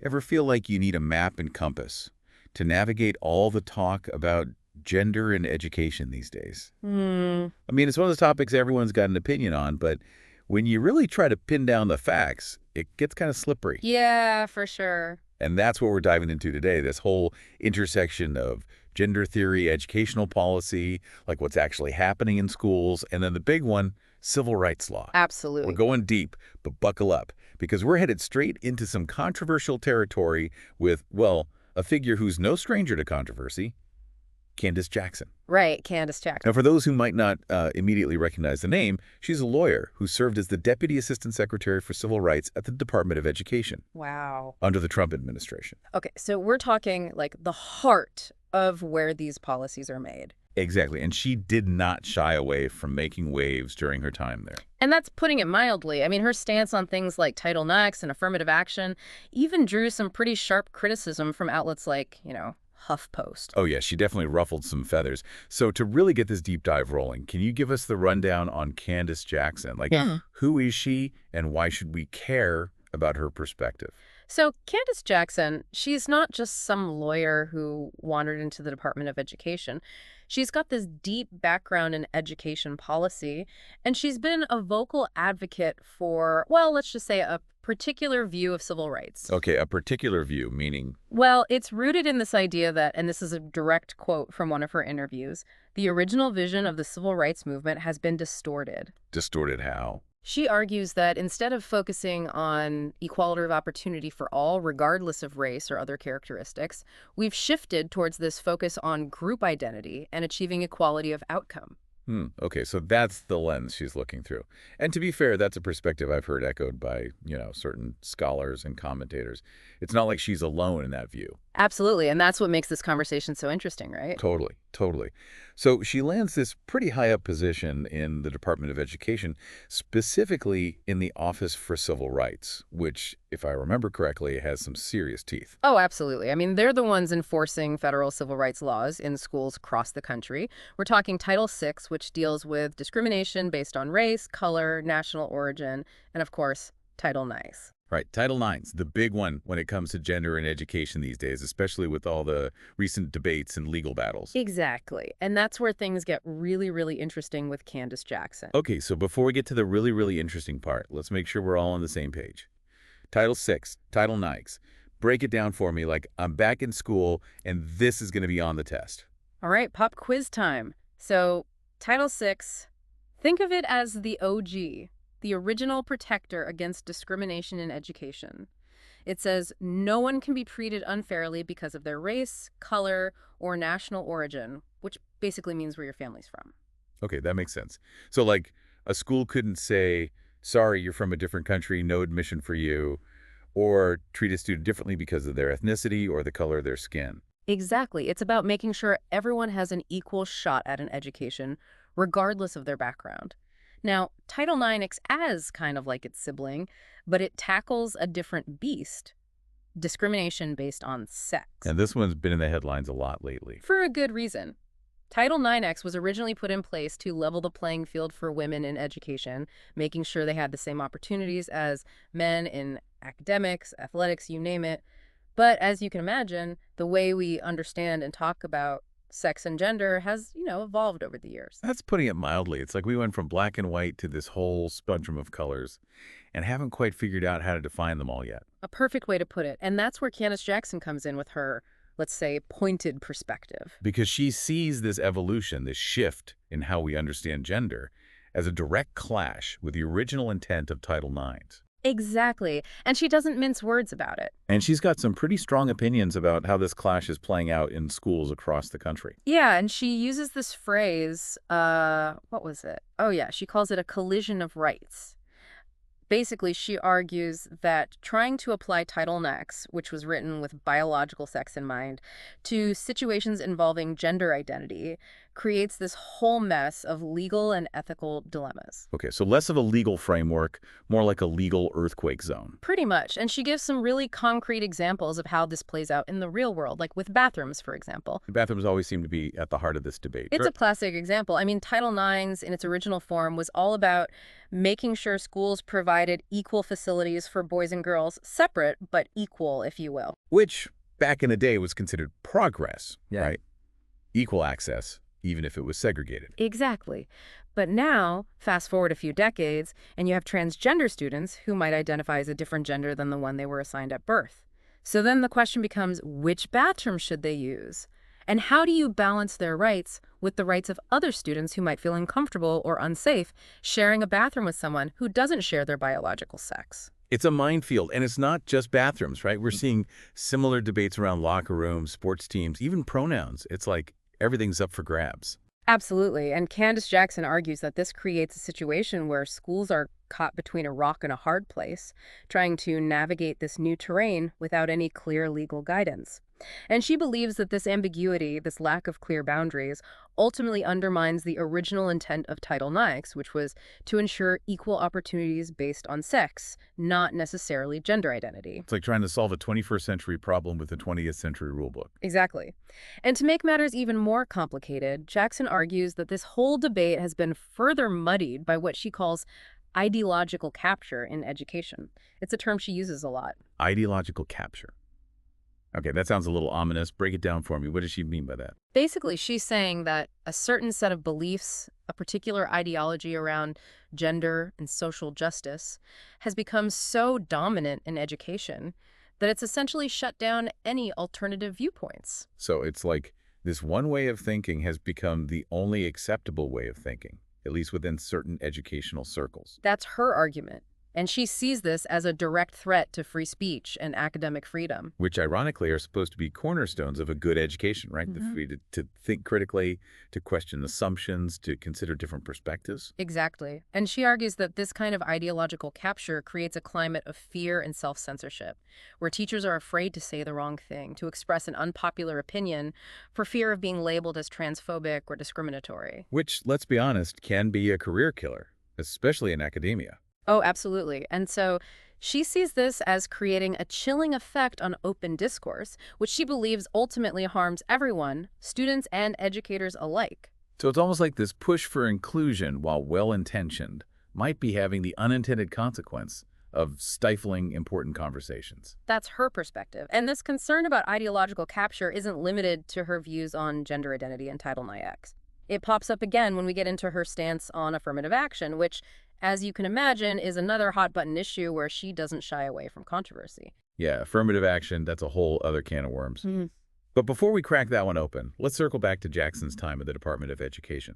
Ever feel like you need a map and compass to navigate all the talk about gender and education these days? Hmm. I mean, it's one of those topics everyone's got an opinion on, but when you really try to pin down the facts, it gets kind of slippery. Yeah, for sure. And that's what we're diving into today, this whole intersection of gender theory, educational policy, like what's actually happening in schools, and then the big one, civil rights law. We're Absolutely. going deep, but buckle up, because we're headed straight into some controversial territory with, well, a figure who's no stranger to controversy, Candace Jackson. Right, Candace Jackson. Now, for those who might not immediately recognize the name, she's a lawyer who served as the Deputy Assistant Secretary for Civil Rights at the Department of Education Wow. under the Trump administration. Okay, so we're talking like the heart of where these policies are made. Exactly, and she did not shy away from making waves during her time there. And that's putting it mildly. I mean, her stance on things like Title IX and affirmative action even drew some pretty sharp criticism from outlets like, HuffPost. Oh yeah, she definitely ruffled some feathers. So to really get this deep dive rolling, can you give us the rundown on Candace Jackson? Like, Yeah. who is she and why should we care about her perspective? So Candace Jackson, she's not just some lawyer who wandered into the Department of Education. She's got this deep background in education policy, and she's been a vocal advocate for, well, let's just say a particular view of civil rights. Okay, a particular view, meaning, Well, it's rooted in this idea that, and this is a direct quote from one of her interviews, the original vision of the civil rights movement has been distorted. distorted how? She argues that instead of focusing on equality of opportunity for all, regardless of race or other characteristics, we've shifted towards this focus on group identity and achieving equality of outcome. Okay, so that's the lens she's looking through. And to be fair, that's a perspective I've heard echoed by, certain scholars and commentators. It's not like she's alone in that view. Absolutely, and that's what makes this conversation so interesting, right? Totally, totally. So she lands this pretty high up position in the Department of Education, specifically in the Office for Civil Rights, which, if I remember correctly, has some serious teeth. Oh, absolutely. I mean, they're the ones enforcing federal civil rights laws in schools across the country. We're talking Title VI, which deals with discrimination based on race, color, national origin, and of course, Title IX. Right, Title IX's the big one when it comes to gender and education these days, especially with all the recent debates and legal battles. Exactly. And that's where things get really, really interesting with Candace Jackson. Okay, so before we get to the really, really interesting part, let's make sure we're all on the same page. Title VI, Title IX. Break it down for me like I'm back in school and this is going to be on the test. All right, pop quiz time. So, Title VI, think of it as the OG, the original protector against discrimination in education. It says no one can be treated unfairly because of their race, color, or national origin, which basically means where your family's from. Okay, that makes sense. So like a school couldn't say, sorry, you're from a different country, no admission for you, or treat a student differently because of their ethnicity or the color of their skin. Exactly. It's about making sure everyone has an equal shot at an education, regardless of their background. Now, Title IX acts as kind of like its sibling, but it tackles a different beast, discrimination based on sex. And this one's been in the headlines a lot lately. For a good reason. Title IX was originally put in place to level the playing field for women in education, making sure they had the same opportunities as men in academics, athletics, you name it. But as you can imagine, the way we understand and talk about sex and gender has, evolved over the years. That's putting it mildly. It's like we went from black and white to this whole spectrum of colors and haven't quite figured out how to define them all yet. A perfect way to put it. And that's where Candace Jackson comes in with her, let's say, pointed perspective. Because she sees this evolution, this shift in how we understand gender, as a direct clash with the original intent of Title IX. Exactly. And she doesn't mince words about it. And she's got some pretty strong opinions about how this clash is playing out in schools across the country. Yeah, and she uses this phrase, what was it? Oh, yeah, she calls it a collision of rights. Basically, she argues that trying to apply Title IX, which was written with biological sex in mind, to situations involving gender identity creates this whole mess of legal and ethical dilemmas. Okay, so less of a legal framework, more like a legal earthquake zone. Pretty much. And she gives some really concrete examples of how this plays out in the real world, like with bathrooms, for example. Bathrooms always seem to be at the heart of this debate. It's a classic example. I mean, Title IX in its original form was all about making sure schools provided equal facilities for boys and girls, separate but equal, if you will. Which, back in the day, was considered progress, Yeah. right? Equal access, even if it was segregated. Exactly. But now, fast forward a few decades, and you have transgender students who might identify as a different gender than the one they were assigned at birth. So then the question becomes, which bathroom should they use? And how do you balance their rights with the rights of other students who might feel uncomfortable or unsafe sharing a bathroom with someone who doesn't share their biological sex? It's a minefield, and it's not just bathrooms, right? We're seeing similar debates around locker rooms, sports teams, even pronouns. It's like everything's up for grabs. Absolutely. And Candace Jackson argues that this creates a situation where schools are caught between a rock and a hard place, trying to navigate this new terrain without any clear legal guidance. And she believes that this ambiguity, this lack of clear boundaries, ultimately undermines the original intent of Title IX, which was to ensure equal opportunities based on sex, not necessarily gender identity. It's like trying to solve a 21st century problem with a 20th century rulebook. Exactly. And to make matters even more complicated, Jackson argues that this whole debate has been further muddied by what she calls ideological capture in education. It's a term she uses a lot. Ideological capture. Okay, that sounds a little ominous. Break it down for me. What does she mean by that? Basically, she's saying that a certain set of beliefs, a particular ideology around gender and social justice, has become so dominant in education that it's essentially shut down any alternative viewpoints. So it's like this one way of thinking has become the only acceptable way of thinking, at least within certain educational circles. That's her argument. And she sees this as a direct threat to free speech and academic freedom. Which ironically are supposed to be cornerstones of a good education, right? The free to think critically, to question assumptions, to consider different perspectives. Exactly. And she argues that this kind of ideological capture creates a climate of fear and self-censorship, where teachers are afraid to say the wrong thing, to express an unpopular opinion for fear of being labeled as transphobic or discriminatory. Which, let's be honest, can be a career killer, especially in academia. Oh, absolutely. And so she sees this as creating a chilling effect on open discourse, which she believes ultimately harms everyone, students and educators alike. So it's almost like this push for inclusion, while well-intentioned, might be having the unintended consequence of stifling important conversations. That's her perspective. And this concern about ideological capture isn't limited to her views on gender identity and Title IX. It pops up again when we get into her stance on affirmative action, which, as you can imagine, is another hot-button issue where she doesn't shy away from controversy. Yeah, affirmative action, that's a whole other can of worms. But before we crack that one open, let's circle back to Jackson's time at the Department of Education.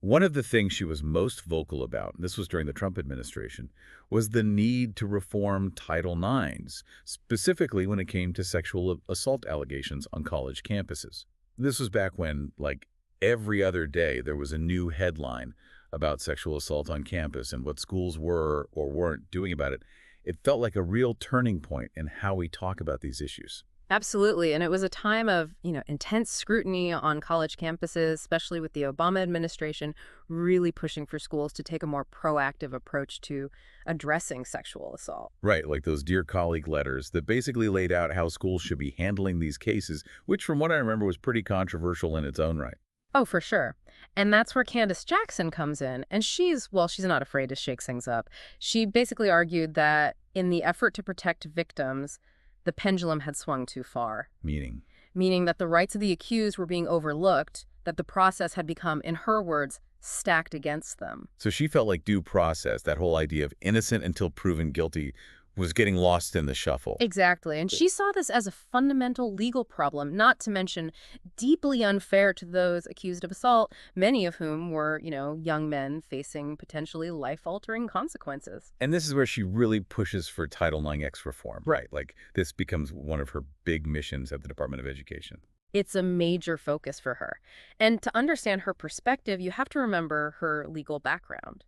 One of the things she was most vocal about, and this was during the Trump administration, was the need to reform Title IX, specifically when it came to sexual assault allegations on college campuses. This was back when, like, every other day there was a new headline about sexual assault on campus and what schools were or weren't doing about it. It felt like a real turning point in how we talk about these issues. Absolutely. And it was a time of, intense scrutiny on college campuses, especially with the Obama administration really pushing for schools to take a more proactive approach to addressing sexual assault. Right, like those Dear Colleague letters that basically laid out how schools should be handling these cases, which from what I remember was pretty controversial in its own right. Oh, for sure. And that's where Candace Jackson comes in. And she's not afraid to shake things up. She basically argued that in the effort to protect victims, the pendulum had swung too far. Meaning that the rights of the accused were being overlooked, that the process had become, in her words, stacked against them. So she felt like due process, that whole idea of innocent until proven guilty, was getting lost in the shuffle. Exactly. And she saw this as a fundamental legal problem, not to mention deeply unfair to those accused of assault, many of whom were, young men facing potentially life-altering consequences. And this is where she really pushes for Title IX reform. Right. Like this becomes one of her big missions at the Department of Education. It's a major focus for her. And to understand her perspective, you have to remember her legal background.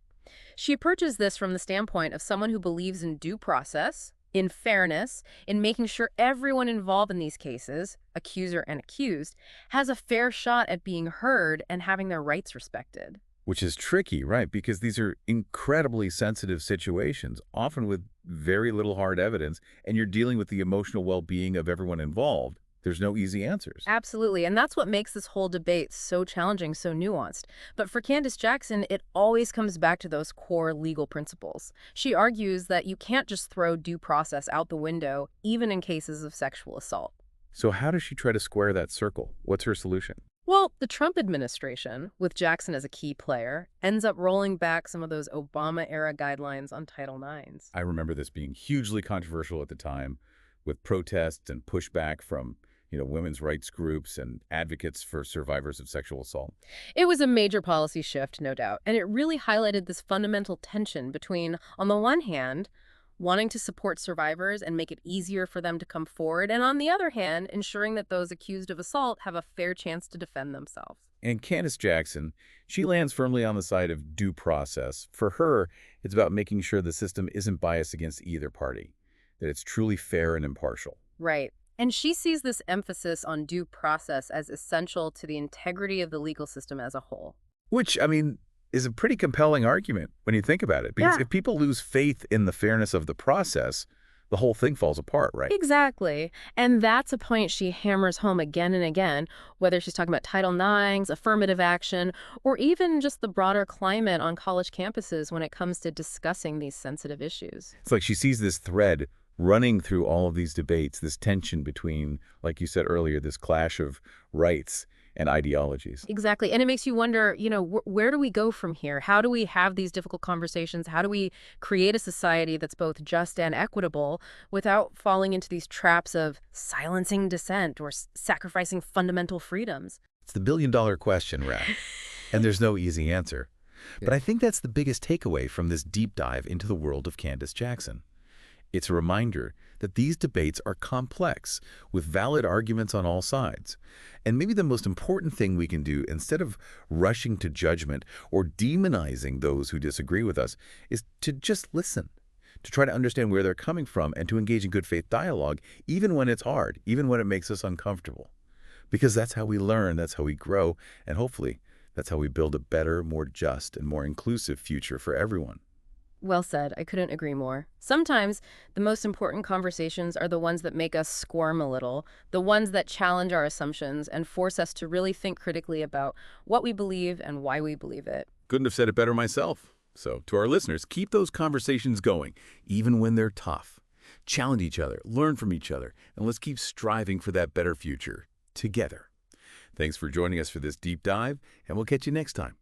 She approaches this from the standpoint of someone who believes in due process, in fairness, in making sure everyone involved in these cases, accuser and accused, has a fair shot at being heard and having their rights respected. Which is tricky, right? Because these are incredibly sensitive situations, often with very little hard evidence, and you're dealing with the emotional well-being of everyone involved. There's no easy answers. Absolutely. And that's what makes this whole debate so challenging, so nuanced. But for Candace Jackson, it always comes back to those core legal principles. She argues that you can't just throw due process out the window, even in cases of sexual assault. So how does she try to square that circle? What's her solution? Well, the Trump administration, with Jackson as a key player, ends up rolling back some of those Obama-era guidelines on Title IXs. I remember this being hugely controversial at the time, with protests and pushback from, women's rights groups and advocates for survivors of sexual assault. It was a major policy shift, no doubt, and it really highlighted this fundamental tension between, on the one hand, wanting to support survivors and make it easier for them to come forward, and on the other hand, ensuring that those accused of assault have a fair chance to defend themselves. And Candace Jackson, she lands firmly on the side of due process. For her, it's about making sure the system isn't biased against either party, that it's truly fair and impartial. Right. And she sees this emphasis on due process as essential to the integrity of the legal system as a whole. Which, is a pretty compelling argument when you think about it. Because Yeah. if people lose faith in the fairness of the process, the whole thing falls apart, right? Exactly. And that's a point she hammers home again and again, whether she's talking about Title IX's, affirmative action, or even just the broader climate on college campuses when it comes to discussing these sensitive issues. It's like she sees this thread running through all of these debates, this tension between, like you said earlier, this clash of rights and ideologies. Exactly. And it makes you wonder, where do we go from here? How do we have these difficult conversations? How do we create a society that's both just and equitable without falling into these traps of silencing dissent or sacrificing fundamental freedoms? It's the billion-dollar question, Raf, and there's no easy answer. But I think that's the biggest takeaway from this deep dive into the world of Candace Jackson. It's a reminder that these debates are complex, with valid arguments on all sides. And maybe the most important thing we can do, instead of rushing to judgment or demonizing those who disagree with us, is to just listen, to try to understand where they're coming from, and to engage in good faith dialogue, even when it's hard, even when it makes us uncomfortable. Because that's how we learn, that's how we grow, and hopefully that's how we build a better, more just, and more inclusive future for everyone. Well said. I couldn't agree more. Sometimes the most important conversations are the ones that make us squirm a little, the ones that challenge our assumptions and force us to really think critically about what we believe and why we believe it. Couldn't have said it better myself. So, to our listeners, keep those conversations going, even when they're tough. Challenge each other, learn from each other, and let's keep striving for that better future together. Thanks for joining us for this deep dive, and we'll catch you next time.